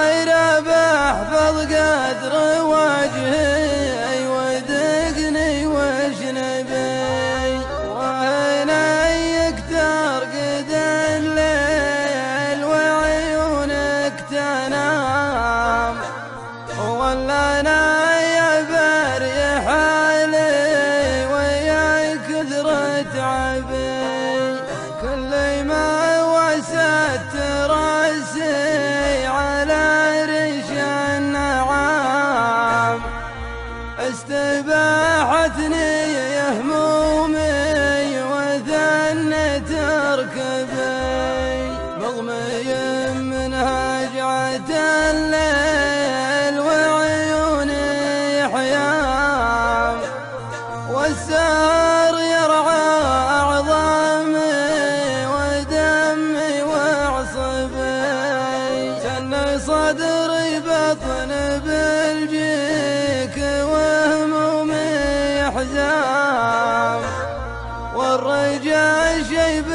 غير بحفظ قدر وجهي ودقني وجنبي، وهنا يكتر قد الليل وعيونك تنام، ولا انا يا بريح علي ويا كثرة عبي، كل ما وسدت راسي على ريش النعام، استباحتني همومي وثنت ركبي، مغمي من هجعة الليل وعيوني حيام، والسهر يرعى أعظامي ودمي وعصبي، سني صدري بطن بالجيك وهمومي حزام، والرجال شيب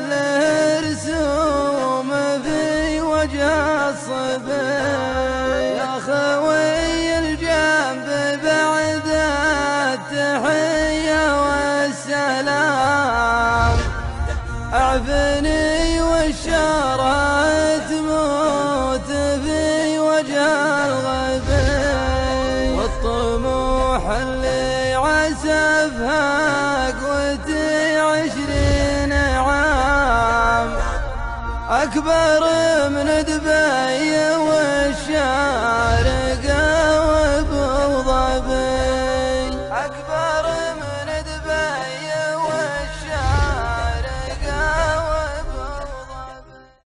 له رسوم في وجه الصبي، يا خوي الجنب بعد التحية والسلام، اعفني والشارة تموت في وجه الغبي، والطموح اللي عسفها قوتي 20 عام، أكبر من دبي والشارع